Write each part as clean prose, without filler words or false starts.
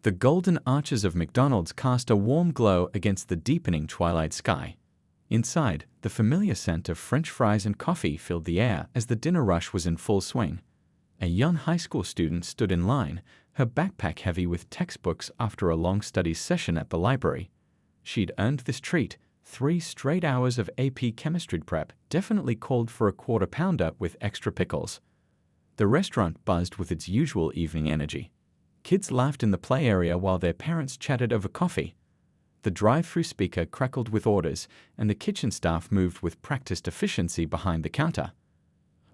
The golden arches of McDonald's cast a warm glow against the deepening twilight sky. Inside, the familiar scent of French fries and coffee filled the air as the dinner rush was in full swing. A young high school student stood in line, her backpack heavy with textbooks after a long study session at the library. She'd earned this treat. 3 straight hours of AP chemistry prep definitely called for a quarter pounder with extra pickles. The restaurant buzzed with its usual evening energy. Kids laughed in the play area while their parents chatted over coffee. The drive-through speaker crackled with orders, and the kitchen staff moved with practiced efficiency behind the counter.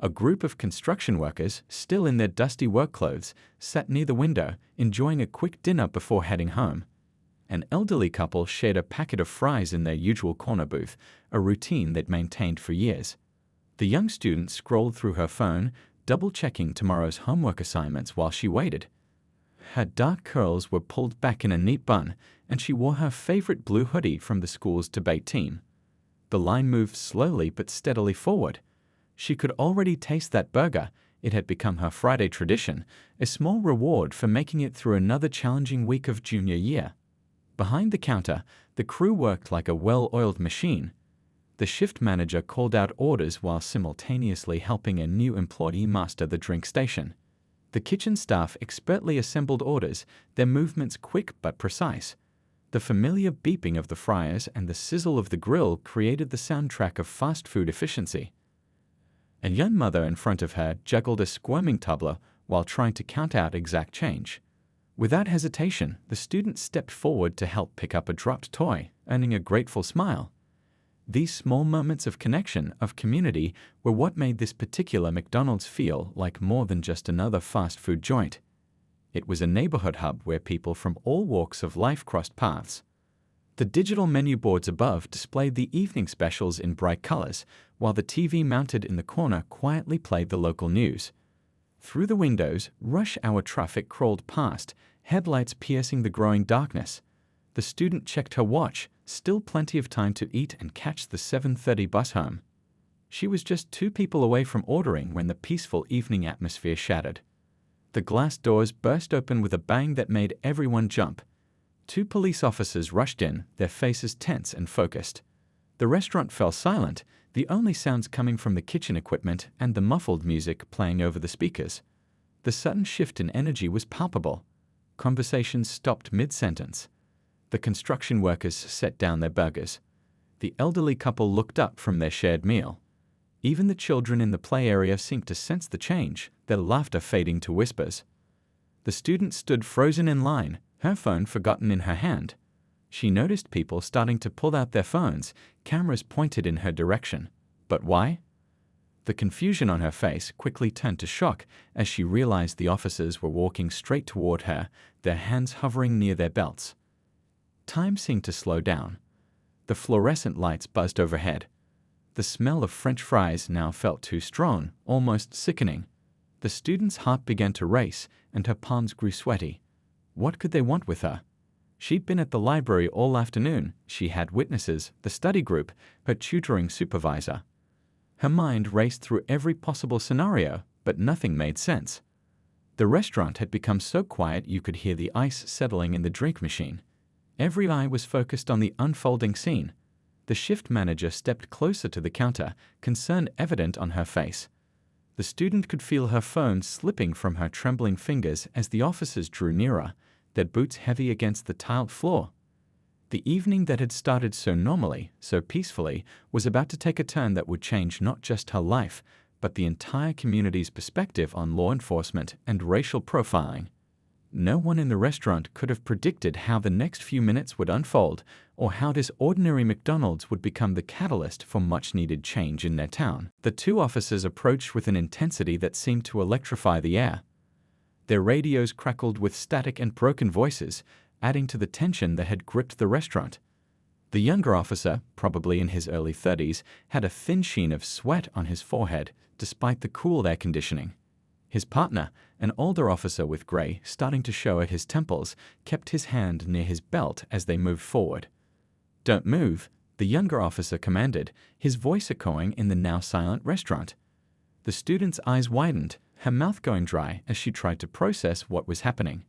A group of construction workers, still in their dusty work clothes, sat near the window, enjoying a quick dinner before heading home. An elderly couple shared a packet of fries in their usual corner booth, a routine they'd maintained for years. The young student scrolled through her phone, double-checking tomorrow's homework assignments while she waited. Her dark curls were pulled back in a neat bun, and she wore her favorite blue hoodie from the school's debate team. The line moved slowly but steadily forward. She could already taste that burger. It had become her Friday tradition, a small reward for making it through another challenging week of junior year. Behind the counter, the crew worked like a well-oiled machine. The shift manager called out orders while simultaneously helping a new employee master the drink station. The kitchen staff expertly assembled orders, their movements quick but precise. The familiar beeping of the fryers and the sizzle of the grill created the soundtrack of fast food efficiency. A young mother in front of her juggled a squirming toddler while trying to count out exact change. Without hesitation, the student stepped forward to help pick up a dropped toy, earning a grateful smile. These small moments of connection, of community, were what made this particular McDonald's feel like more than just another fast food joint. It was a neighborhood hub where people from all walks of life crossed paths. The digital menu boards above displayed the evening specials in bright colors, while the TV mounted in the corner quietly played the local news. Through the windows, rush hour traffic crawled past, headlights piercing the growing darkness. The student checked her watch, still plenty of time to eat and catch the 7:30 bus home. She was just 2 people away from ordering when the peaceful evening atmosphere shattered. The glass doors burst open with a bang that made everyone jump. 2 police officers rushed in, their faces tense and focused. The restaurant fell silent, the only sounds coming from the kitchen equipment and the muffled music playing over the speakers. The sudden shift in energy was palpable. Conversations stopped mid-sentence. The construction workers set down their burgers. The elderly couple looked up from their shared meal. Even the children in the play area seemed to sense the change, their laughter fading to whispers. The student stood frozen in line, her phone forgotten in her hand. She noticed people starting to pull out their phones, cameras pointed in her direction. But why? The confusion on her face quickly turned to shock as she realized the officers were walking straight toward her, their hands hovering near their belts. Time seemed to slow down. The fluorescent lights buzzed overhead. The smell of French fries now felt too strong, almost sickening. The student's heart began to race, and her palms grew sweaty. What could they want with her? She'd been at the library all afternoon. She had witnesses, the study group, her tutoring supervisor. Her mind raced through every possible scenario, but nothing made sense. The restaurant had become so quiet you could hear the ice settling in the drink machine. Every eye was focused on the unfolding scene. The shift manager stepped closer to the counter, concern evident on her face. The student could feel her phone slipping from her trembling fingers as the officers drew nearer, their boots heavy against the tiled floor. The evening that had started so normally, so peacefully, was about to take a turn that would change not just her life, but the entire community's perspective on law enforcement and racial profiling. No one in the restaurant could have predicted how the next few minutes would unfold, or how this ordinary McDonald's would become the catalyst for much-needed change in their town. The 2 officers approached with an intensity that seemed to electrify the air. Their radios crackled with static and broken voices, adding to the tension that had gripped the restaurant. The younger officer, probably in his early 30s, had a thin sheen of sweat on his forehead, despite the cool air conditioning. His partner, an older officer with gray starting to show at his temples, kept his hand near his belt as they moved forward. "Don't move," the younger officer commanded, his voice echoing in the now silent restaurant. The student's eyes widened, her mouth going dry as she tried to process what was happening.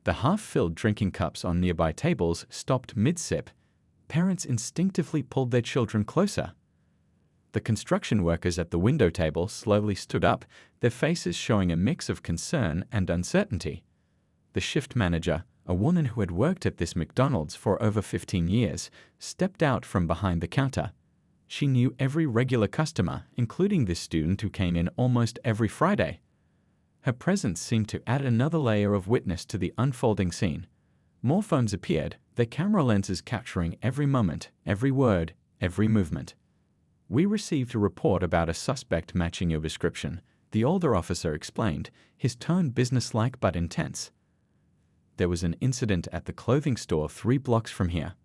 The half-filled drinking cups on nearby tables stopped mid-sip. Parents instinctively pulled their children closer. The construction workers at the window table slowly stood up, their faces showing a mix of concern and uncertainty. The shift manager, a woman who had worked at this McDonald's for over 15 years, stepped out from behind the counter. She knew every regular customer, including this student who came in almost every Friday. Her presence seemed to add another layer of witness to the unfolding scene. More phones appeared, their camera lenses capturing every moment, every word, every movement. "We received a report about a suspect matching your description," the older officer explained, his tone businesslike but intense. "There was an incident at the clothing store 3 blocks from here."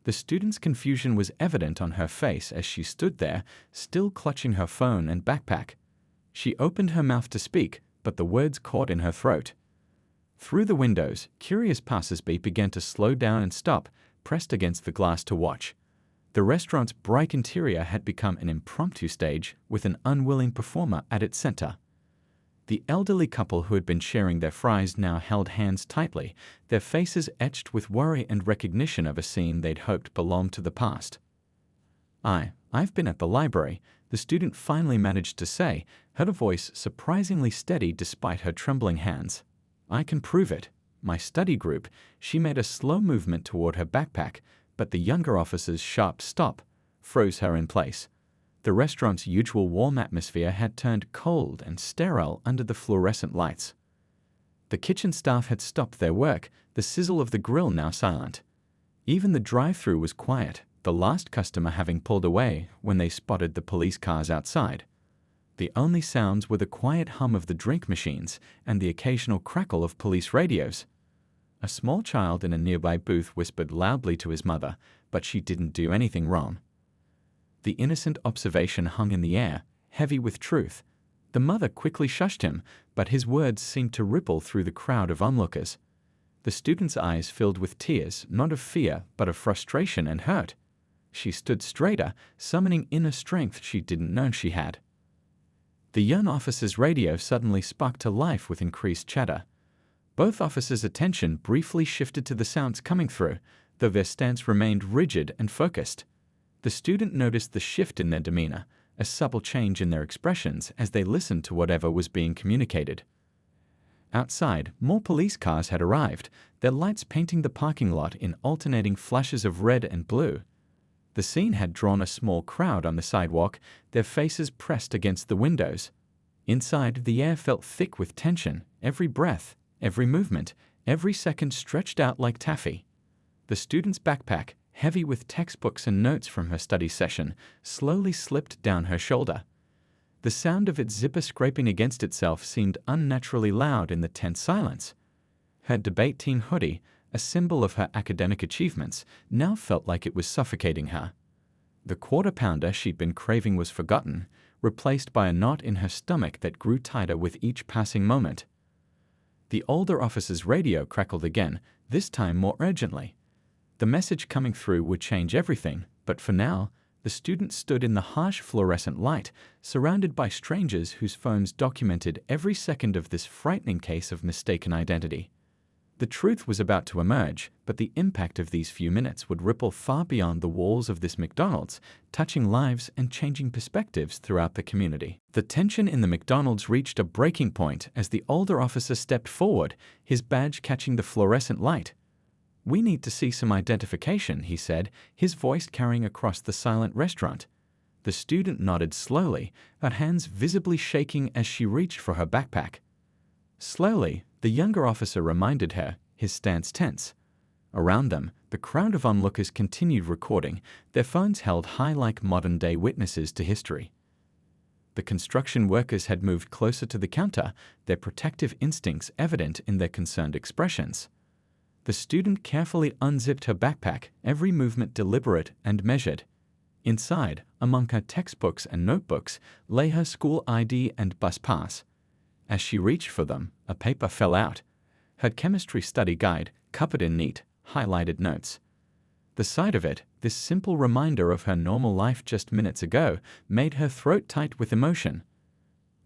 The student's confusion was evident on her face as she stood there, still clutching her phone and backpack. She opened her mouth to speak, but the words caught in her throat. Through the windows, curious passers-by began to slow down and stop, pressed against the glass to watch. The restaurant's bright interior had become an impromptu stage with an unwilling performer at its center. The elderly couple who had been sharing their fries now held hands tightly, their faces etched with worry and recognition of a scene they'd hoped belonged to the past. I've been at the library," the student finally managed to say, her voice surprisingly steady despite her trembling hands. "I can prove it. My study group." She made a slow movement toward her backpack, but the younger officer's sharp stop froze her in place. The restaurant's usual warm atmosphere had turned cold and sterile under the fluorescent lights. The kitchen staff had stopped their work, the sizzle of the grill now silent. Even the drive-thru was quiet, the last customer having pulled away when they spotted the police cars outside. The only sounds were the quiet hum of the drink machines and the occasional crackle of police radios. A small child in a nearby booth whispered loudly to his mother, but she didn't do anything wrong. The innocent observation hung in the air, heavy with truth. The mother quickly shushed him, but his words seemed to ripple through the crowd of onlookers. The student's eyes filled with tears, not of fear, but of frustration and hurt. She stood straighter, summoning inner strength she didn't know she had. The young officer's radio suddenly sparked to life with increased chatter. Both officers' attention briefly shifted to the sounds coming through, though their stance remained rigid and focused. The student noticed the shift in their demeanor, a subtle change in their expressions as they listened to whatever was being communicated. Outside, more police cars had arrived, their lights painting the parking lot in alternating flashes of red and blue. The scene had drawn a small crowd on the sidewalk, their faces pressed against the windows. Inside, the air felt thick with tension, every breath, every movement, every second stretched out like taffy. The student's backpack, heavy with textbooks and notes from her study session, slowly slipped down her shoulder. The sound of its zipper scraping against itself seemed unnaturally loud in the tense silence. Her debate team hoodie, a symbol of her academic achievements, now felt like it was suffocating her. The quarter-pounder she'd been craving was forgotten, replaced by a knot in her stomach that grew tighter with each passing moment. The older officer's radio crackled again, this time more urgently. The message coming through would change everything, but for now, the student stood in the harsh fluorescent light, surrounded by strangers whose phones documented every second of this frightening case of mistaken identity. The truth was about to emerge, but the impact of these few minutes would ripple far beyond the walls of this McDonald's, touching lives and changing perspectives throughout the community. The tension in the McDonald's reached a breaking point as the older officer stepped forward, his badge catching the fluorescent light. "We need to see some identification," he said, his voice carrying across the silent restaurant. The student nodded slowly, her hands visibly shaking as she reached for her backpack. Slowly, the younger officer reminded her, his stance tense. Around them, the crowd of onlookers continued recording, their phones held high like modern-day witnesses to history. The construction workers had moved closer to the counter, their protective instincts evident in their concerned expressions. The student carefully unzipped her backpack, every movement deliberate and measured. Inside, among her textbooks and notebooks, lay her school ID and bus pass. As she reached for them, a paper fell out. Her chemistry study guide, covered in neat, highlighted notes. The sight of it, this simple reminder of her normal life just minutes ago, made her throat tight with emotion.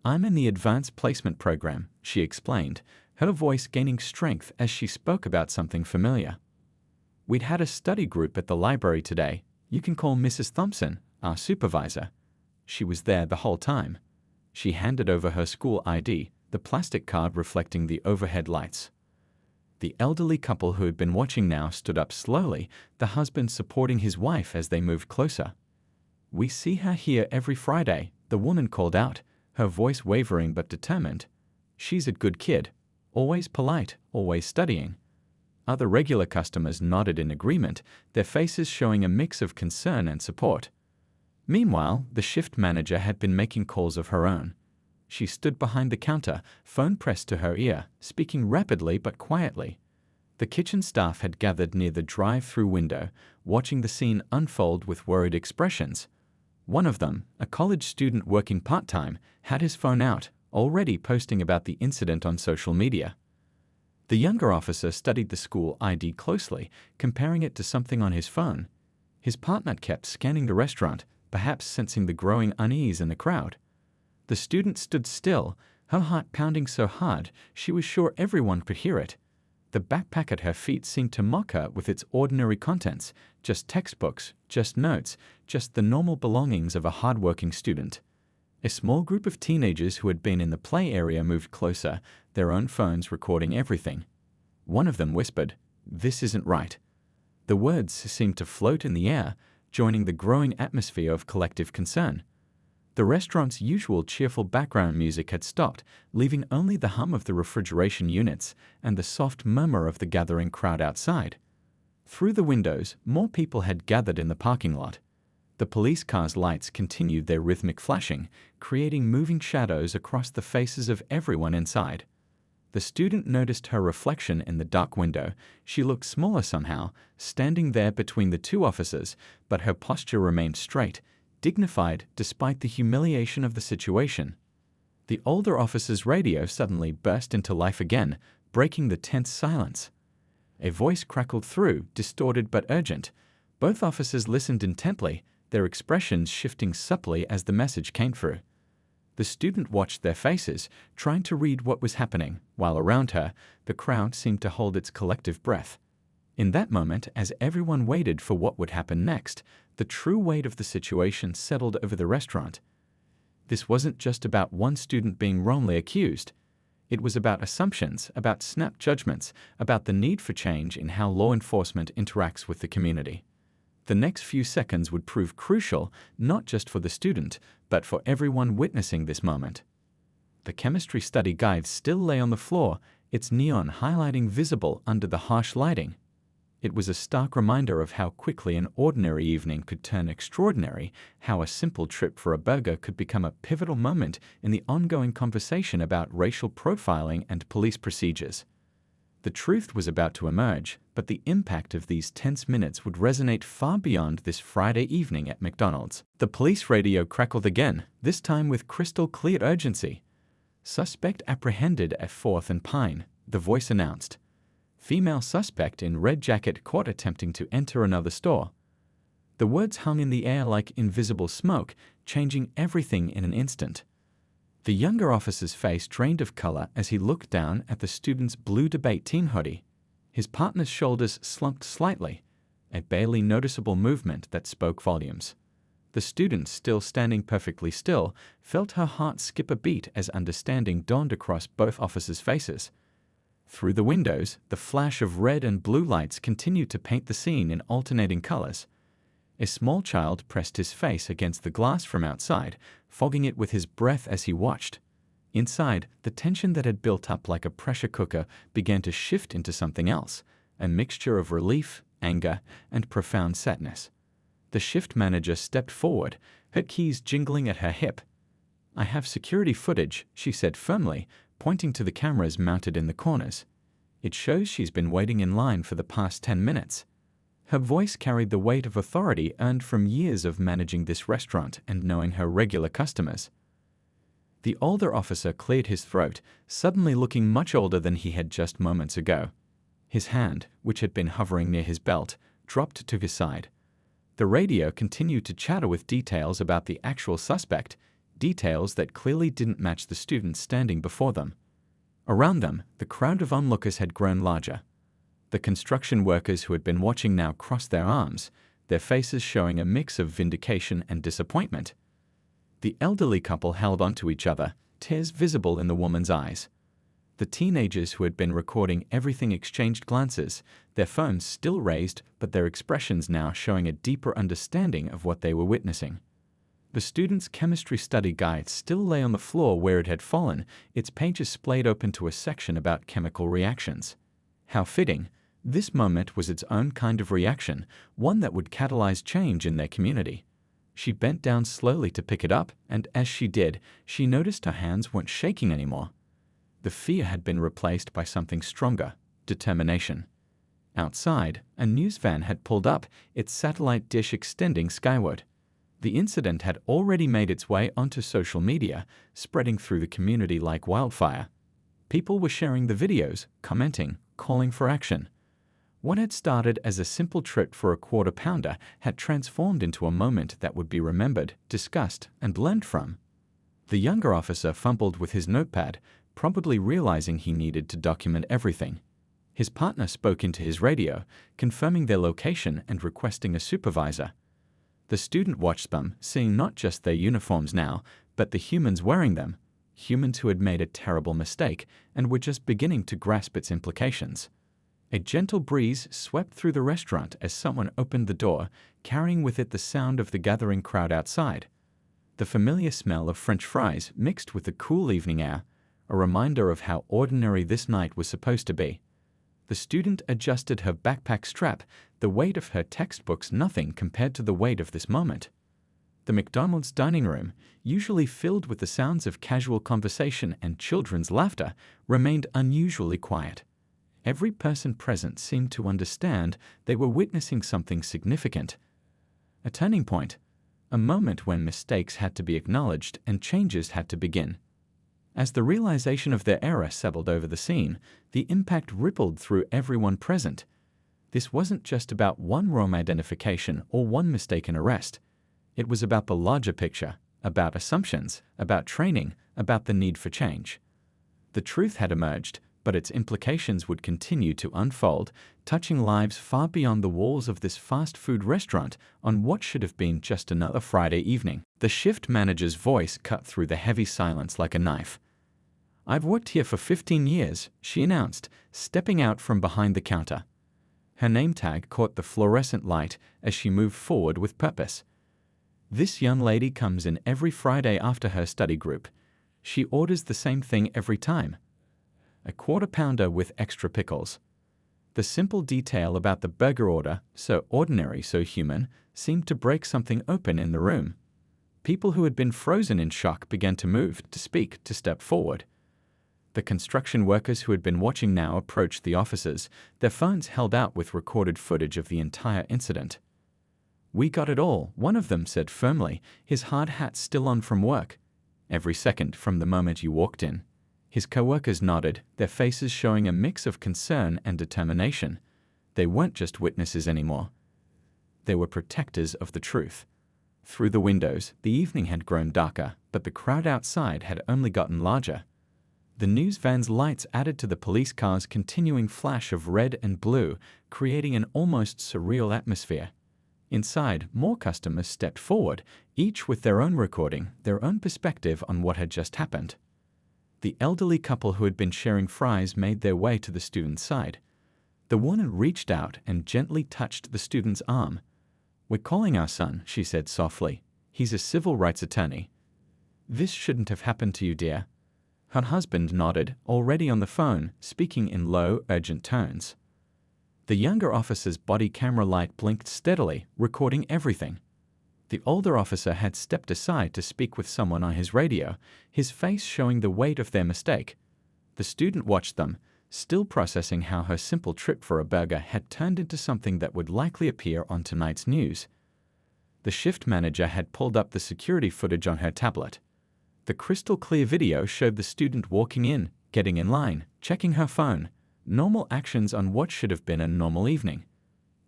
"I'm in the advanced placement program," she explained, her voice gaining strength as she spoke about something familiar. "We'd had a study group at the library today. You can call Mrs. Thompson, our supervisor. She was there the whole time." She handed over her school ID, the plastic card reflecting the overhead lights. The elderly couple who had been watching now stood up slowly, the husband supporting his wife as they moved closer. "We see her here every Friday," the woman called out, her voice wavering but determined. "She's a good kid, always polite, always studying." Other regular customers nodded in agreement, their faces showing a mix of concern and support. Meanwhile, the shift manager had been making calls of her own. She stood behind the counter, phone pressed to her ear, speaking rapidly but quietly. The kitchen staff had gathered near the drive-through window, watching the scene unfold with worried expressions. One of them, a college student working part-time, had his phone out, already posting about the incident on social media. The younger officer studied the school ID closely, comparing it to something on his phone. His partner kept scanning the restaurant, perhaps sensing the growing unease in the crowd. The student stood still, her heart pounding so hard she was sure everyone could hear it. The backpack at her feet seemed to mock her with its ordinary contents, just textbooks, just notes, just the normal belongings of a hard-working student. A small group of teenagers who had been in the play area moved closer, their own phones recording everything. One of them whispered, "This isn't right." The words seemed to float in the air, joining the growing atmosphere of collective concern. The restaurant's usual cheerful background music had stopped, leaving only the hum of the refrigeration units and the soft murmur of the gathering crowd outside. Through the windows, more people had gathered in the parking lot. The police car's lights continued their rhythmic flashing, creating moving shadows across the faces of everyone inside. The student noticed her reflection in the dark window. She looked smaller somehow, standing there between the two officers, but her posture remained straight, dignified despite the humiliation of the situation. The older officer's radio suddenly burst into life again, breaking the tense silence. A voice crackled through, distorted but urgent. Both officers listened intently, their expressions shifting subtly as the message came through. The student watched their faces, trying to read what was happening, while around her, the crowd seemed to hold its collective breath. In that moment, as everyone waited for what would happen next, the true weight of the situation settled over the restaurant. This wasn't just about one student being wrongly accused. It was about assumptions, about snap judgments, about the need for change in how law enforcement interacts with the community. The next few seconds would prove crucial, not just for the student, but for everyone witnessing this moment. The chemistry study guide still lay on the floor, its neon highlighting visible under the harsh lighting. It was a stark reminder of how quickly an ordinary evening could turn extraordinary, how a simple trip for a burger could become a pivotal moment in the ongoing conversation about racial profiling and police procedures. The truth was about to emerge, but the impact of these tense minutes would resonate far beyond this Friday evening at McDonald's. The police radio crackled again, this time with crystal clear urgency. "Suspect apprehended at 4th and Pine," the voice announced. "Female suspect in red jacket caught attempting to enter another store." The words hung in the air like invisible smoke, changing everything in an instant. The younger officer's face drained of color as he looked down at the student's blue debate team hoodie. His partner's shoulders slumped slightly, a barely noticeable movement that spoke volumes. The student, still standing perfectly still, felt her heart skip a beat as understanding dawned across both officers' faces. Through the windows, the flash of red and blue lights continued to paint the scene in alternating colors. A small child pressed his face against the glass from outside, fogging it with his breath as he watched. Inside, the tension that had built up like a pressure cooker began to shift into something else, a mixture of relief, anger, and profound sadness. The shift manager stepped forward, her keys jingling at her hip. "I have security footage," she said firmly, pointing to the cameras mounted in the corners. "It shows she's been waiting in line for the past 10 minutes. Her voice carried the weight of authority earned from years of managing this restaurant and knowing her regular customers. The older officer cleared his throat, suddenly looking much older than he had just moments ago. His hand, which had been hovering near his belt, dropped to his side. The radio continued to chatter with details about the actual suspect, details that clearly didn't match the student standing before them. Around them, the crowd of onlookers had grown larger. The construction workers who had been watching now crossed their arms, their faces showing a mix of vindication and disappointment. The elderly couple held onto each other, tears visible in the woman's eyes. The teenagers who had been recording everything exchanged glances, their phones still raised, but their expressions now showing a deeper understanding of what they were witnessing. The student's chemistry study guide still lay on the floor where it had fallen, its pages splayed open to a section about chemical reactions. How fitting! This moment was its own kind of reaction, one that would catalyze change in their community. She bent down slowly to pick it up, and as she did, she noticed her hands weren't shaking anymore. The fear had been replaced by something stronger, determination. Outside, a news van had pulled up, its satellite dish extending skyward. The incident had already made its way onto social media, spreading through the community like wildfire. People were sharing the videos, commenting, calling for action. What had started as a simple trip for a quarter pounder had transformed into a moment that would be remembered, discussed, and learned from. The younger officer fumbled with his notepad, probably realizing he needed to document everything. His partner spoke into his radio, confirming their location and requesting a supervisor. The student watched them, seeing not just their uniforms now, but the humans wearing them, humans who had made a terrible mistake and were just beginning to grasp its implications. A gentle breeze swept through the restaurant as someone opened the door, carrying with it the sound of the gathering crowd outside. The familiar smell of French fries mixed with the cool evening air, a reminder of how ordinary this night was supposed to be. The student adjusted her backpack strap, the weight of her textbooks nothing compared to the weight of this moment. The McDonald's dining room, usually filled with the sounds of casual conversation and children's laughter, remained unusually quiet. Every person present seemed to understand they were witnessing something significant. A turning point, a moment when mistakes had to be acknowledged and changes had to begin. As the realization of their error settled over the scene, the impact rippled through everyone present. This wasn't just about one wrong identification or one mistaken arrest. It was about the larger picture, about assumptions, about training, about the need for change. The truth had emerged, but its implications would continue to unfold, touching lives far beyond the walls of this fast food restaurant on what should have been just another Friday evening. The shift manager's voice cut through the heavy silence like a knife. "I've worked here for 15 years, she announced, stepping out from behind the counter. Her name tag caught the fluorescent light as she moved forward with purpose. "This young lady comes in every Friday after her study group. She orders the same thing every time. A quarter pounder with extra pickles." The simple detail about the burger order, so ordinary, so human, seemed to break something open in the room. People who had been frozen in shock began to move, to speak, to step forward. The construction workers who had been watching now approached the officers, their phones held out with recorded footage of the entire incident. "We got it all," one of them said firmly, his hard hat still on from work. "Every second from the moment you walked in." His co-workers nodded, their faces showing a mix of concern and determination. They weren't just witnesses anymore. They were protectors of the truth. Through the windows, the evening had grown darker, but the crowd outside had only gotten larger. The news van's lights added to the police car's continuing flash of red and blue, creating an almost surreal atmosphere. Inside, more customers stepped forward, each with their own recording, their own perspective on what had just happened. The elderly couple who had been sharing fries made their way to the student's side. The woman reached out and gently touched the student's arm. "We're calling our son," she said softly. "He's a civil rights attorney." "This shouldn't have happened to you, dear." Her husband nodded, already on the phone, speaking in low, urgent tones. The younger officer's body camera light blinked steadily, recording everything. The older officer had stepped aside to speak with someone on his radio, his face showing the weight of their mistake. The student watched them, still processing how her simple trip for a burger had turned into something that would likely appear on tonight's news. The shift manager had pulled up the security footage on her tablet. The crystal-clear video showed the student walking in, getting in line, checking her phone, normal actions on what should have been a normal evening.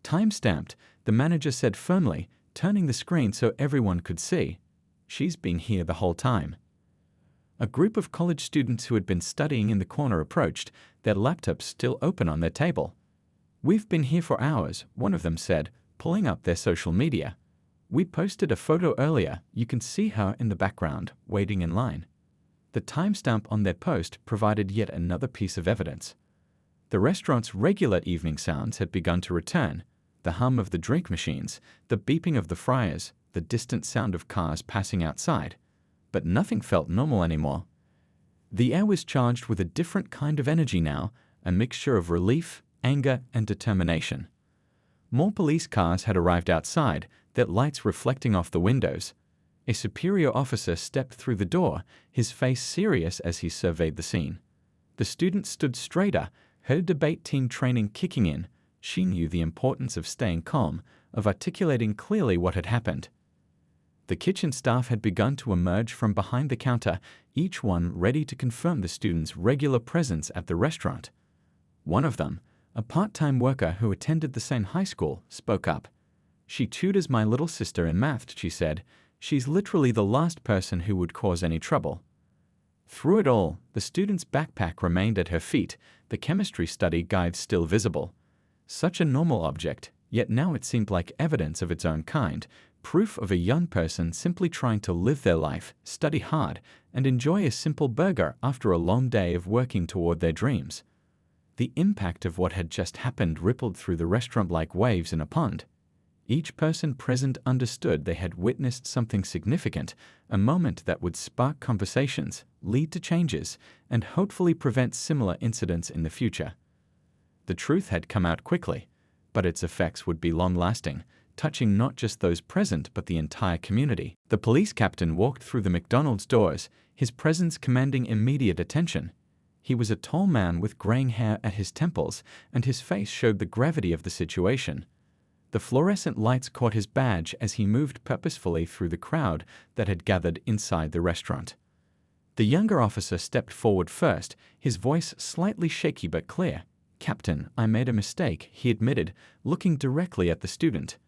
"Time-stamped," the manager said firmly, turning the screen so everyone could see. "She's been here the whole time." A group of college students who had been studying in the corner approached, their laptops still open on their table. "We've been here for hours," one of them said, pulling up their social media. "We posted a photo earlier. You can see her in the background, waiting in line." The timestamp on their post provided yet another piece of evidence. The restaurant's regular evening sounds had begun to return: the hum of the drink machines, the beeping of the fryers, the distant sound of cars passing outside. But nothing felt normal anymore. The air was charged with a different kind of energy now, a mixture of relief, anger, and determination. More police cars had arrived outside, their lights reflecting off the windows. A superior officer stepped through the door, his face serious as he surveyed the scene. The student stood straighter, her debate team training kicking in. She knew the importance of staying calm, of articulating clearly what had happened. The kitchen staff had begun to emerge from behind the counter, each one ready to confirm the student's regular presence at the restaurant. One of them, a part-time worker who attended the same high school, spoke up. "She tutors my little sister in math," she said. "She's literally the last person who would cause any trouble." Through it all, the student's backpack remained at her feet, the chemistry study guide still visible. Such a normal object, yet now it seemed like evidence of its own kind, proof of a young person simply trying to live their life, study hard, and enjoy a simple burger after a long day of working toward their dreams. The impact of what had just happened rippled through the restaurant like waves in a pond. Each person present understood they had witnessed something significant, a moment that would spark conversations, lead to changes, and hopefully prevent similar incidents in the future. The truth had come out quickly, but its effects would be long-lasting, touching not just those present but the entire community. The police captain walked through the McDonald's doors, his presence commanding immediate attention. He was a tall man with graying hair at his temples, and his face showed the gravity of the situation. The fluorescent lights caught his badge as he moved purposefully through the crowd that had gathered inside the restaurant. The younger officer stepped forward first, his voice slightly shaky but clear. "Captain, I made a mistake," he admitted, looking directly at the student.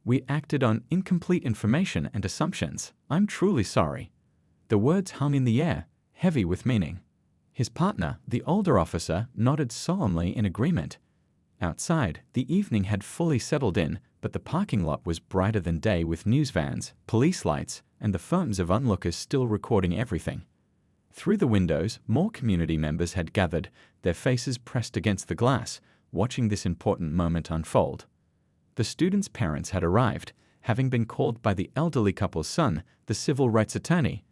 "We acted on incomplete information and assumptions. I'm truly sorry." The words hung in the air, heavy with meaning. His partner, the older officer, nodded solemnly in agreement. Outside, the evening had fully settled in, but the parking lot was brighter than day with news vans, police lights, and the phones of onlookers still recording everything. Through the windows, more community members had gathered, their faces pressed against the glass, watching this important moment unfold. The student's parents had arrived, having been called by the elderly couple's son, the civil rights attorney.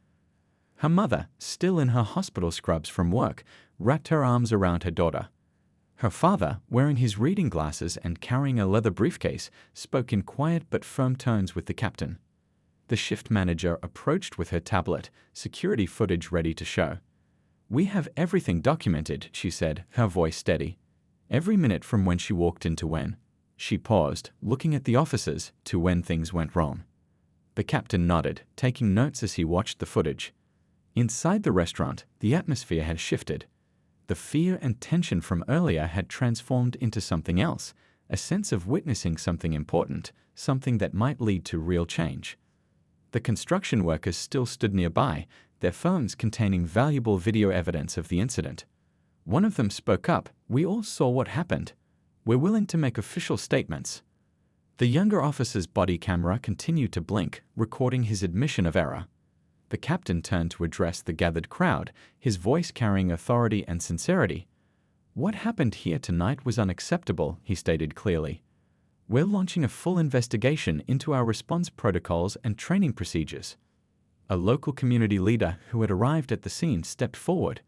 Her mother, still in her hospital scrubs from work, wrapped her arms around her daughter. Her father, wearing his reading glasses and carrying a leather briefcase, spoke in quiet but firm tones with the captain. The shift manager approached with her tablet, security footage ready to show. "We have everything documented," she said, her voice steady. "Every minute from when she walked in to when." She paused, looking at the officers, to when things went wrong. The captain nodded, taking notes as he watched the footage. Inside the restaurant, the atmosphere had shifted. The fear and tension from earlier had transformed into something else, a sense of witnessing something important, something that might lead to real change. The construction workers still stood nearby, their phones containing valuable video evidence of the incident. One of them spoke up. "We all saw what happened. We're willing to make official statements." The younger officer's body camera continued to blink, recording his admission of error. The captain turned to address the gathered crowd, his voice carrying authority and sincerity. "What happened here tonight was unacceptable," he stated clearly. "We're launching a full investigation into our response protocols and training procedures." A local community leader who had arrived at the scene stepped forward.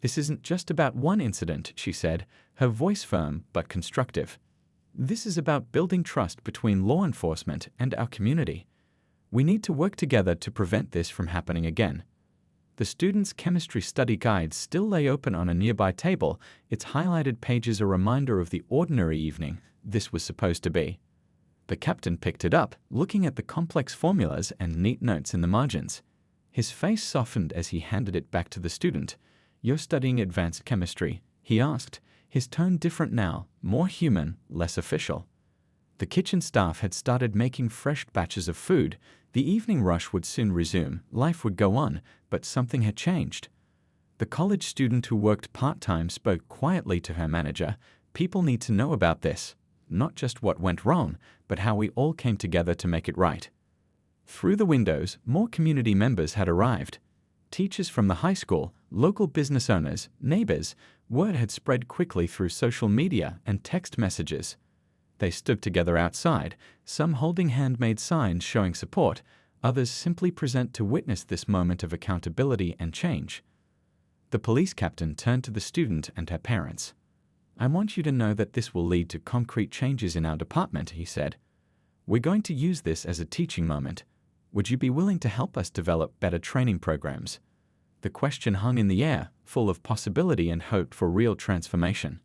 "This isn't just about one incident," she said, her voice firm but constructive. "This is about building trust between law enforcement and our community. We need to work together to prevent this from happening again." The student's chemistry study guide still lay open on a nearby table, its highlighted pages a reminder of the ordinary evening this was supposed to be. The captain picked it up, looking at the complex formulas and neat notes in the margins. His face softened as he handed it back to the student. "You're studying advanced chemistry?" he asked, his tone different now, more human, less official. The kitchen staff had started making fresh batches of food. The evening rush would soon resume, life would go on, but something had changed. The college student who worked part-time spoke quietly to her manager. People need to know about this. Not just what went wrong, but how we all came together to make it right. Through the windows, more community members had arrived. Teachers from the high school, local business owners, neighbors. Word had spread quickly through social media and text messages. They stood together outside, some holding handmade signs showing support, others simply present to witness this moment of accountability and change. The police captain turned to the student and her parents. "I want you to know that this will lead to concrete changes in our department," he said. "We're going to use this as a teaching moment. Would you be willing to help us develop better training programs?" The question hung in the air, full of possibility and hope for real transformation.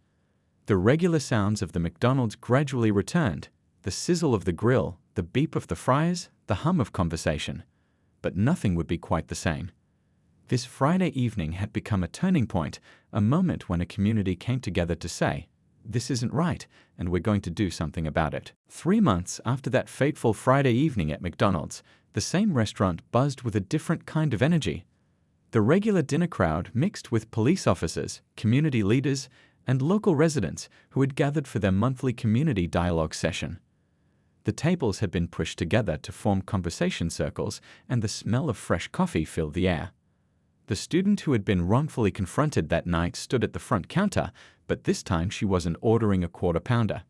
The regular sounds of the McDonald's gradually returned, the sizzle of the grill, the beep of the fryers, the hum of conversation. But nothing would be quite the same. This Friday evening had become a turning point, a moment when a community came together to say, "This isn't right, and we're going to do something about it." 3 months after that fateful Friday evening at McDonald's, the same restaurant buzzed with a different kind of energy. The regular dinner crowd mixed with police officers, community leaders, and local residents who had gathered for their monthly community dialogue session. The tables had been pushed together to form conversation circles, and the smell of fresh coffee filled the air. The student who had been wrongfully confronted that night stood at the front counter, but this time she wasn't ordering a quarter-pounder.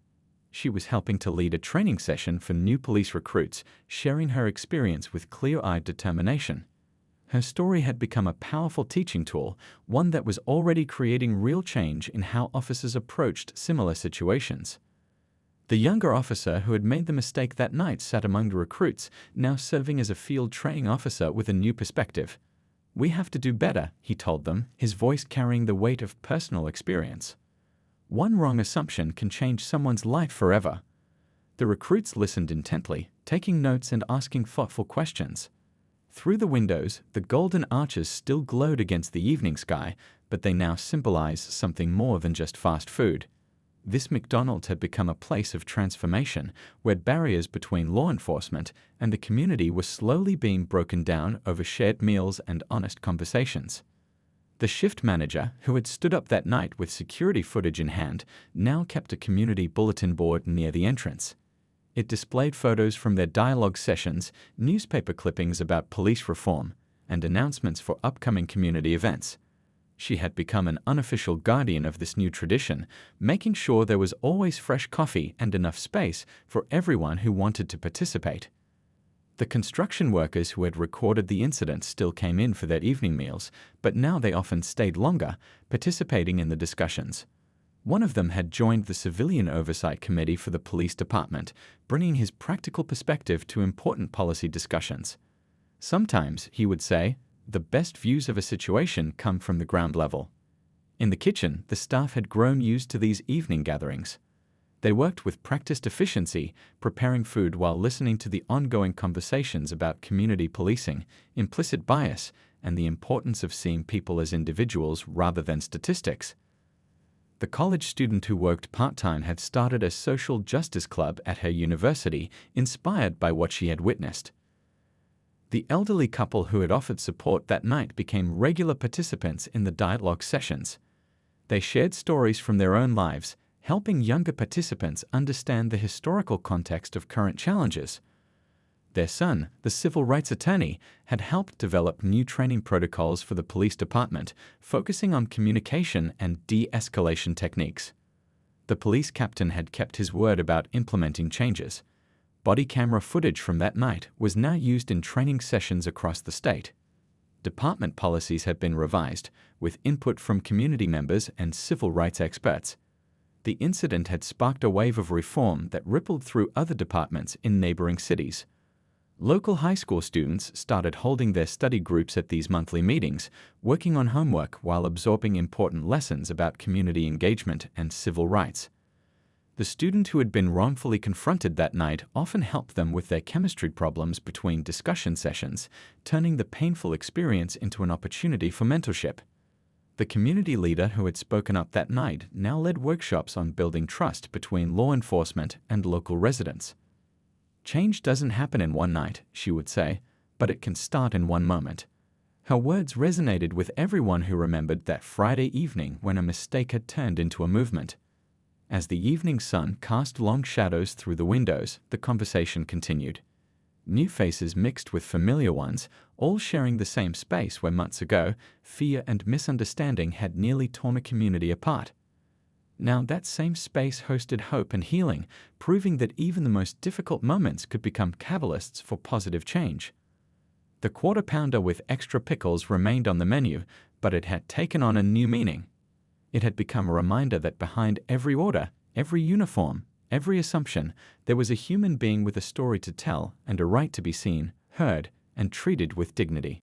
She was helping to lead a training session for new police recruits, sharing her experience with clear-eyed determination. Her story had become a powerful teaching tool, one that was already creating real change in how officers approached similar situations. The younger officer who had made the mistake that night sat among the recruits, now serving as a field training officer with a new perspective. "We have to do better," he told them, his voice carrying the weight of personal experience. One wrong assumption can change someone's life forever. The recruits listened intently, taking notes and asking thoughtful questions. Through the windows, the golden arches still glowed against the evening sky, but they now symbolized something more than just fast food. This McDonald's had become a place of transformation, where barriers between law enforcement and the community were slowly being broken down over shared meals and honest conversations. The shift manager, who had stood up that night with security footage in hand, now kept a community bulletin board near the entrance. It displayed photos from their dialogue sessions, newspaper clippings about police reform, and announcements for upcoming community events. She had become an unofficial guardian of this new tradition, making sure there was always fresh coffee and enough space for everyone who wanted to participate. The construction workers who had recorded the incident still came in for their evening meals, but now they often stayed longer, participating in the discussions. One of them had joined the Civilian Oversight Committee for the police department, bringing his practical perspective to important policy discussions. Sometimes, he would say, the best views of a situation come from the ground level. In the kitchen, the staff had grown used to these evening gatherings. They worked with practiced efficiency, preparing food while listening to the ongoing conversations about community policing, implicit bias, and the importance of seeing people as individuals rather than statistics. The college student who worked part-time had started a social justice club at her university, inspired by what she had witnessed. The elderly couple who had offered support that night became regular participants in the dialogue sessions. They shared stories from their own lives, helping younger participants understand the historical context of current challenges. Their son, the civil rights attorney, had helped develop new training protocols for the police department, focusing on communication and de-escalation techniques. The police captain had kept his word about implementing changes. Body camera footage from that night was now used in training sessions across the state. Department policies had been revised, with input from community members and civil rights experts. The incident had sparked a wave of reform that rippled through other departments in neighboring cities. Local high school students started holding their study groups at these monthly meetings, working on homework while absorbing important lessons about community engagement and civil rights. The student who had been wrongfully confronted that night often helped them with their chemistry problems between discussion sessions, turning the painful experience into an opportunity for mentorship. The community leader who had spoken up that night now led workshops on building trust between law enforcement and local residents. Change doesn't happen in one night, she would say, but it can start in one moment. Her words resonated with everyone who remembered that Friday evening when a mistake had turned into a movement. As the evening sun cast long shadows through the windows, the conversation continued. New faces mixed with familiar ones, all sharing the same space where months ago, fear and misunderstanding had nearly torn a community apart. Now that same space hosted hope and healing, proving that even the most difficult moments could become catalysts for positive change. The quarter pounder with extra pickles remained on the menu, but it had taken on a new meaning. It had become a reminder that behind every order, every uniform, every assumption, there was a human being with a story to tell and a right to be seen, heard, and treated with dignity.